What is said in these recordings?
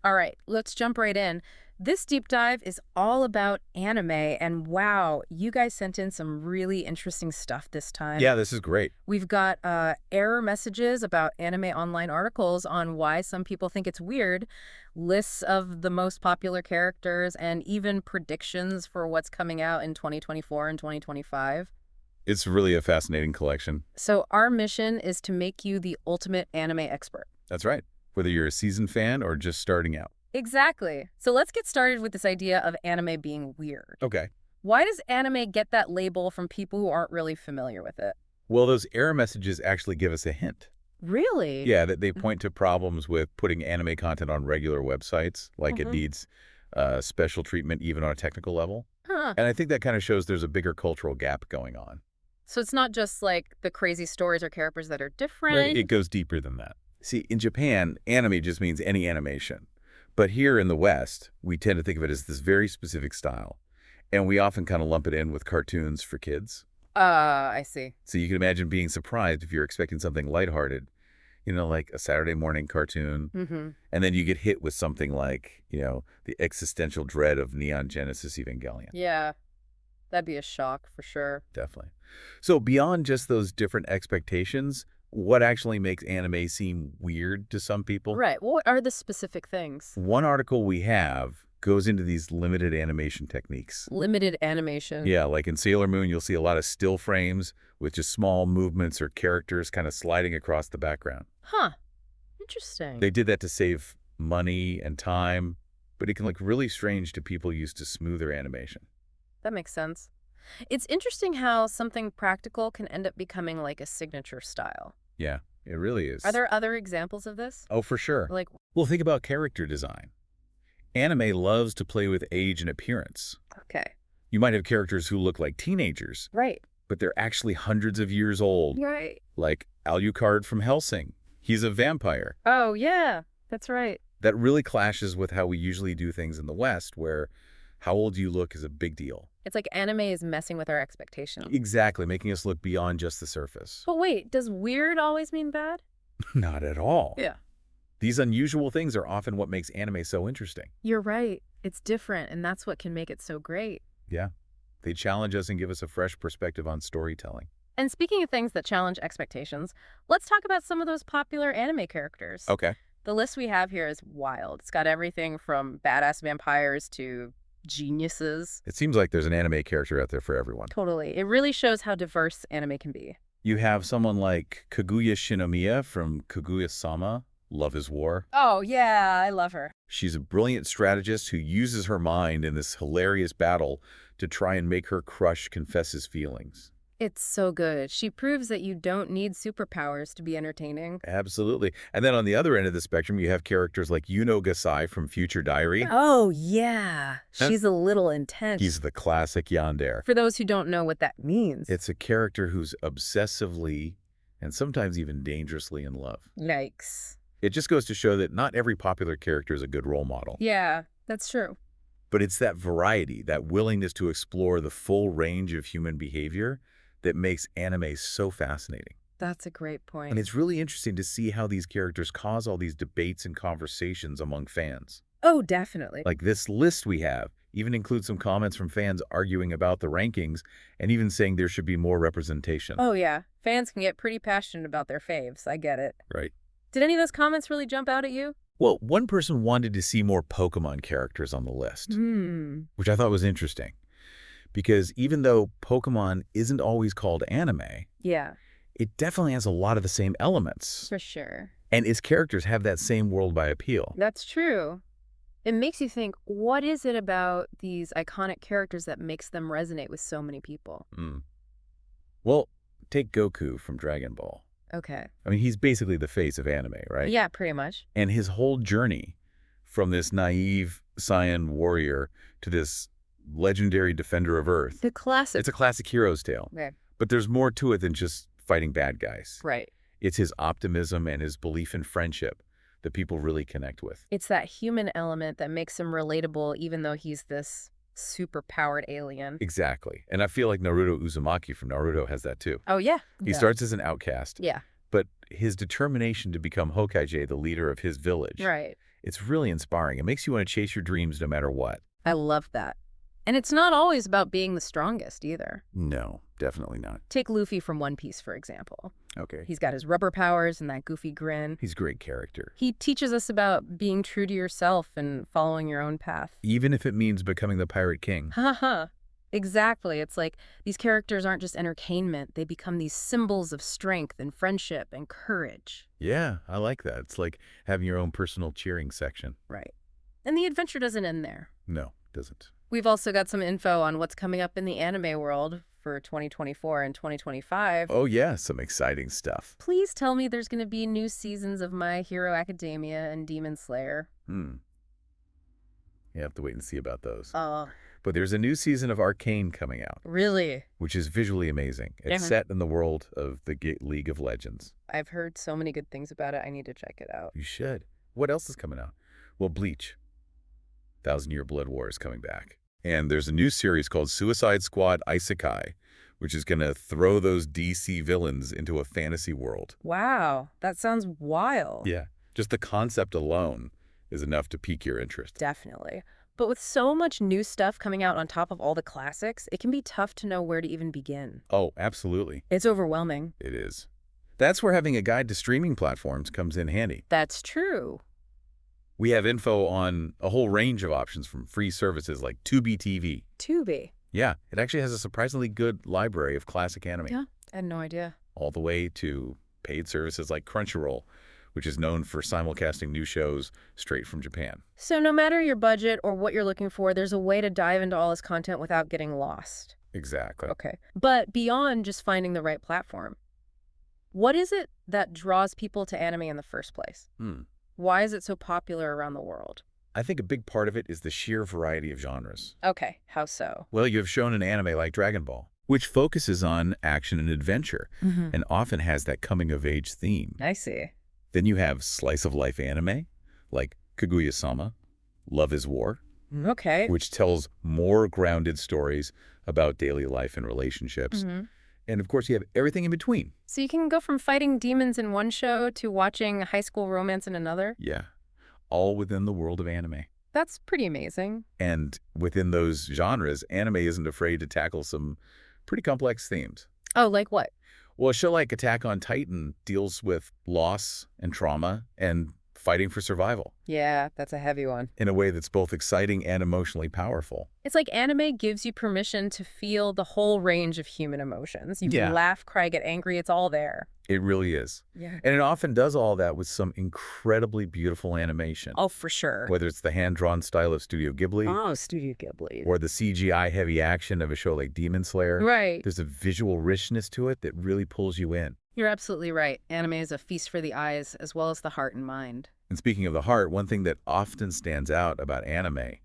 All right, let's jump right in. This deep dive is all about anime, and wow, you guys sent in some really interesting stuff this time. Yeah, this is great. We've got error messages about anime online articles on why some people think it's weird, lists of the most popular characters, and even predictions for what's coming out in 2024 and 2025. It's really a fascinating collection. So our mission is to make you the ultimate anime expert. That's right. Whether you're a seasoned fan or just starting out. Exactly. So let's get started with this idea of anime being weird. Okay. Why does anime get that label from people who aren't really familiar with it? Well, those error messages actually give us a hint. Really? Yeah, that they point to problems with putting anime content on regular websites, like it needs special treatment even on a technical level. Huh. And I think that kind of shows there's a bigger cultural gap going on. So it's not just like the crazy stories or characters that are different. Right. It goes deeper than that. See, in Japan, anime just means any animation. But here in the West, we tend to think of it as this very specific style. And we often kind of lump it in with cartoons for kids. I see. So you can imagine being surprised if you're expecting something lighthearted, like a Saturday morning cartoon. And then you get hit with something like, the existential dread of Neon Genesis Evangelion. Yeah, that'd be a shock for sure. Definitely. So beyond just those different expectations, what actually makes anime seem weird to some people? Right. What are the specific things? One article we have goes into these limited animation techniques. Limited animation. Yeah, like in Sailor Moon, you'll see a lot of still frames with just small movements or characters kind of sliding across the background. Huh. Interesting. They did that to save money and time, but it can look really strange to people used to smoother animation. That makes sense. It's interesting how something practical can end up becoming like a signature style. Yeah, it really is. Are there other examples of this? Oh, for sure. Like, Well, think about character design. Anime loves to play with age and appearance. okay. You might have characters who look like teenagers, Right. but they're actually hundreds of years old, Right. like Alucard from Hellsing. He's a vampire. Oh, yeah. That's right. That really clashes with how we usually do things in the West, where how old you look is a big deal. It's like anime is messing with our expectations. Exactly, making us look beyond just the surface. But wait, does weird always mean bad? Not at all. Yeah. These unusual things are often what makes anime so interesting. You're right. It's different, and that's what can make it so great. Yeah. They challenge us and give us a fresh perspective on storytelling. And speaking of things that challenge expectations, let's talk about some of those popular anime characters. Okay. The list we have here is wild. It's got everything from badass vampires to geniuses. It seems like there's an anime character out there for everyone. Totally. It really shows how diverse anime can be. You have someone like Kaguya Shinomiya from Kaguya-sama, Love is War. Oh, yeah, I love her. She's a brilliant strategist who uses her mind in this hilarious battle to try and make her crush confess his feelings. It's so good. She proves that you don't need superpowers to be entertaining. Absolutely. And then on the other end of the spectrum, you have characters like Yuno Gasai from Future Diary. Oh, yeah. She's a little intense. He's the classic yandere. For those who don't know what that means. It's a character who's obsessively and sometimes even dangerously in love. Yikes. It just goes to show that not every popular character is a good role model. Yeah, that's true. But it's that variety, that willingness to explore the full range of human behavior that makes anime so fascinating. That's a great point. And it's really interesting to see how these characters cause all these debates and conversations among fans. Oh, definitely. Like this list we have even includes some comments from fans arguing about the rankings and even saying there should be more representation. Oh, yeah. Fans can get pretty passionate about their faves. I get it. Right. Did any of those comments really jump out at you? Well, one person wanted to see more Pokemon characters on the list, which I thought was interesting. Because even though Pokemon isn't always called anime, Yeah, it definitely has a lot of the same elements. for sure. And its characters have that same worldwide appeal. That's true. It makes you think, what is it about these iconic characters that makes them resonate with so many people? Well, take Goku from Dragon Ball. Okay. I mean, he's basically the face of anime, right? Yeah, pretty much. And his whole journey from this naive Saiyan warrior to this legendary defender of Earth. The classic. It's a classic hero's tale. Okay. But there's more to it than just fighting bad guys. Right. It's his optimism and his belief in friendship that people really connect with. It's that human element that makes him relatable, even though he's this super-powered alien. Exactly. And I feel like Naruto Uzumaki from Naruto has that too. Oh, yeah. He starts as an outcast, Yeah. but his determination to become Hokage, the leader of his village, Right. It's really inspiring. It makes you want to chase your dreams no matter what. I love that. And it's not always about being the strongest either. No, definitely not. Take Luffy from One Piece, for example. Okay. He's got his rubber powers and that goofy grin. He's a great character. He teaches us about being true to yourself and following your own path. Even if it means becoming the Pirate King. Haha. Exactly. It's like these characters aren't just entertainment. They become these symbols of strength and friendship and courage. Yeah, I like that. It's like having your own personal cheering section. Right. And the adventure doesn't end there. No, it doesn't. We've also got some info on what's coming up in the anime world for 2024 and 2025. Oh yeah, some exciting stuff. Please tell me there's going to be new seasons of My Hero Academia and Demon Slayer. You have to wait and see about those. Oh, But there's a new season of Arcane coming out, really? which is visually amazing. It's set in the world of the League of Legends. I've heard so many good things about it. I need to check it out. You should. What else is coming out? Well, Bleach. 1,000-Year Blood War is coming back. And there's a new series called Suicide Squad Isekai, which is going to throw those DC villains into a fantasy world. Wow, that sounds wild. Yeah. Just the concept alone is enough to pique your interest. Definitely. But with so much new stuff coming out on top of all the classics, it can be tough to know where to even begin. Oh, absolutely. It's overwhelming. It is. That's where having a guide to streaming platforms comes in handy. That's true. We have info on a whole range of options from free services like Tubi TV. Tubi. Yeah, it actually has a surprisingly good library of classic anime. Yeah, I had no idea. All the way to paid services like Crunchyroll, which is known for simulcasting new shows straight from Japan. So no matter your budget or what you're looking for, there's a way to dive into all this content without getting lost. Exactly. Okay. But beyond just finding the right platform, what is it that draws people to anime in the first place? Why is it so popular around the world? I think a big part of it is the sheer variety of genres. Okay, how so? Well, you have shown an anime like Dragon Ball, which focuses on action and adventure, and often has that coming-of-age theme. I see. Then you have slice-of-life anime, like Kaguya-sama, Love is War, Okay. which tells more grounded stories about daily life and relationships. And of course, you have everything in between. So you can go from fighting demons in one show to watching high school romance in another? Yeah, all within the world of anime. That's pretty amazing. And within those genres, anime isn't afraid to tackle some pretty complex themes. Oh, like what? Well, a show like Attack on Titan deals with loss and trauma and fighting for survival Yeah, that's a heavy one. in a way that's both exciting and emotionally powerful. It's like anime gives you permission to feel the whole range of human emotions. You Yeah. can laugh, cry, get angry. It's all there. It really is. Yeah. And it often does all that with some incredibly beautiful animation. Oh, for sure. Whether it's the hand-drawn style of Studio Ghibli Oh, Studio Ghibli. or the CGI-heavy action of a show like Demon Slayer, Right. there's a visual richness to it that really pulls you in. You're absolutely right. Anime is a feast for the eyes as well as the heart and mind. And speaking of the heart, one thing that often stands out about anime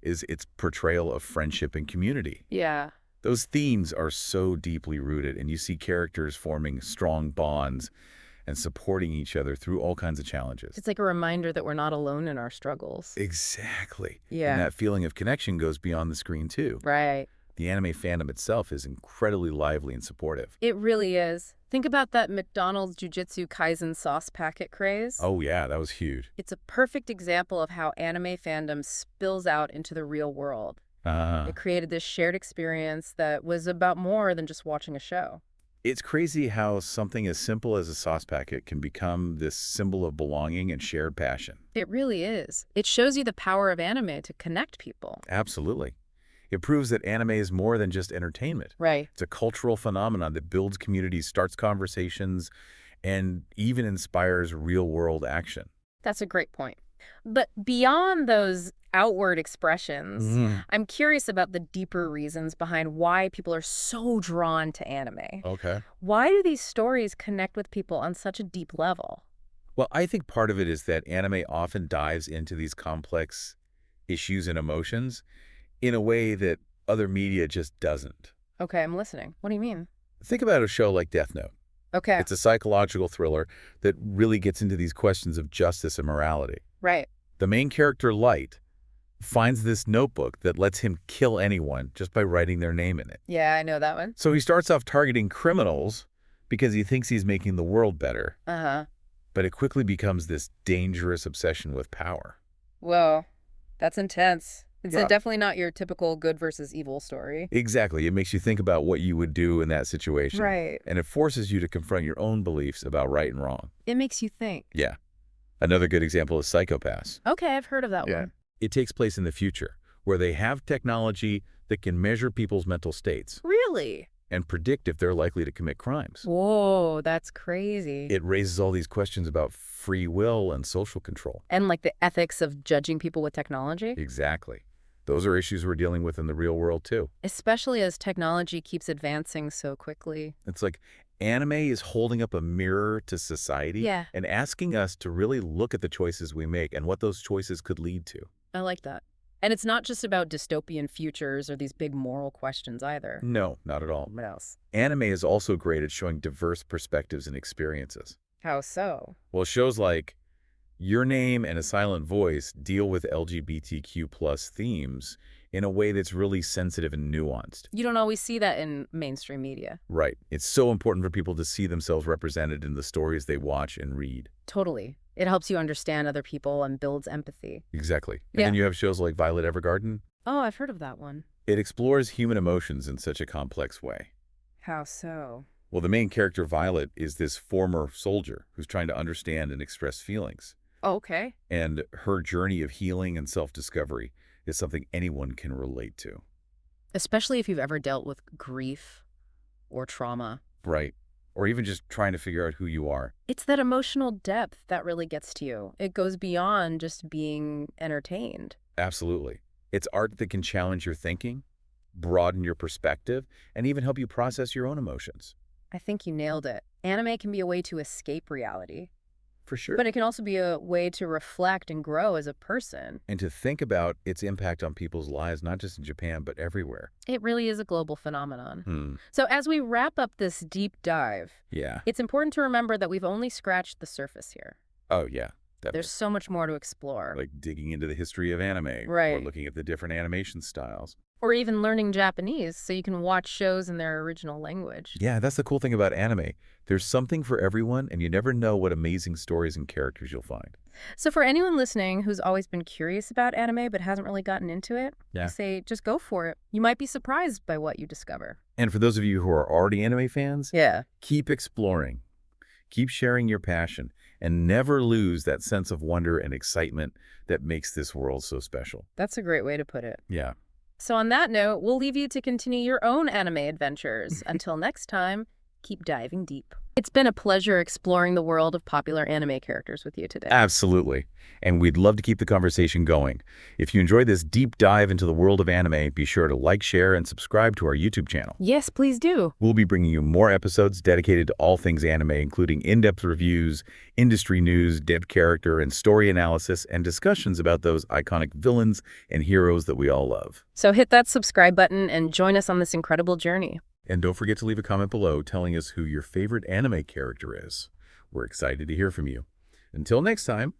is its portrayal of friendship and community. Yeah. Those themes are so deeply rooted, and you see characters forming strong bonds and supporting each other through all kinds of challenges. It's like a reminder that we're not alone in our struggles. Exactly. Yeah. And that feeling of connection goes beyond the screen, too. Right. The anime fandom itself is incredibly lively and supportive. It really is. Think about that McDonald's Jujutsu Kaisen sauce packet craze. Oh, yeah, that was huge. It's a perfect example of how anime fandom spills out into the real world. It created this shared experience that was about more than just watching a show. It's crazy how something as simple as a sauce packet can become this symbol of belonging and shared passion. It really is. It shows you the power of anime to connect people. Absolutely. It proves that anime is more than just entertainment. Right. It's a cultural phenomenon that builds communities, starts conversations, and even inspires real-world action. That's a great point. But beyond those outward expressions, I'm curious about the deeper reasons behind why people are so drawn to anime. Okay. Why do these stories connect with people on such a deep level? Well, I think part of it is that anime often dives into these complex issues and emotions in a way that other media just doesn't. Okay, I'm listening. What do you mean? Think about a show like Death Note. Okay. It's a psychological thriller that really gets into these questions of justice and morality. Right. The main character, Light, finds this notebook that lets him kill anyone just by writing their name in it. Yeah, I know that one. So he starts off targeting criminals because he thinks he's making the world better. Uh-huh. but it quickly becomes this dangerous obsession with power. Whoa, that's intense. It's Yeah. definitely not your typical good versus evil story. Exactly. It makes you think about what you would do in that situation. Right. And it forces you to confront your own beliefs about right and wrong. It makes you think. Yeah. Another good example is Psychopass. Okay, I've heard of that Yeah. one. It takes place in the future, where they have technology that can measure people's mental states Really? and predict if they're likely to commit crimes. Whoa, that's crazy. It raises all these questions about free will and social control. And like the ethics of judging people with technology? Exactly. Those are issues we're dealing with in the real world, too. Especially as technology keeps advancing so quickly. It's like anime is holding up a mirror to society Yeah. and asking us to really look at the choices we make and what those choices could lead to. I like that. And it's not just about dystopian futures or these big moral questions either. No, not at all. What else? Anime is also great at showing diverse perspectives and experiences. How so? Well, shows like Your Name and A Silent Voice deal with LGBTQ plus themes in a way that's really sensitive and nuanced. You don't always see that in mainstream media. Right. It's so important for people to see themselves represented in the stories they watch and read. Totally. It helps you understand other people and builds empathy. Exactly. And Yeah. then you have shows like Violet Evergarden. Oh, I've heard of that one. It explores human emotions in such a complex way. How so? Well, the main character, Violet, is this former soldier who's trying to understand and express feelings. Oh, okay. And her journey of healing and self-discovery is something anyone can relate to. Especially if you've ever dealt with grief or trauma. Right. Or even just trying to figure out who you are. It's that emotional depth that really gets to you. It goes beyond just being entertained. Absolutely. It's art that can challenge your thinking, broaden your perspective, and even help you process your own emotions. I think you nailed it. Anime can be a way to escape reality, For sure. but it can also be a way to reflect and grow as a person. And to think about its impact on people's lives, not just in Japan, but everywhere. It really is a global phenomenon. Hmm. So as we wrap up this deep dive, Yeah. it's important to remember that we've only scratched the surface here. Oh, yeah. Definitely. There's so much more to explore. Like digging into the history of anime. Or Right. looking at the different animation styles. Or even learning Japanese so you can watch shows in their original language. Yeah, that's the cool thing about anime. There's something for everyone, and you never know what amazing stories and characters you'll find. So for anyone listening who's always been curious about anime but hasn't really gotten into it, Yeah. I say just go for it. You might be surprised by what you discover. And for those of you who are already anime fans, Yeah. keep exploring. Keep sharing your passion, and never lose that sense of wonder and excitement that makes this world so special. That's a great way to put it. Yeah. So on that note, we'll leave you to continue your own anime adventures. Until next time, keep diving deep. It's been a pleasure exploring the world of popular anime characters with you today. Absolutely. And we'd love to keep the conversation going. If you enjoyed this deep dive into the world of anime, be sure to like, share, and subscribe to our YouTube channel. Yes, please do. We'll be bringing you more episodes dedicated to all things anime, including in-depth reviews, industry news, depth character, and story analysis, and discussions about those iconic villains and heroes that we all love. So hit that subscribe button and join us on this incredible journey. And don't forget to leave a comment below telling us who your favorite anime character is. We're excited to hear from you. Until next time.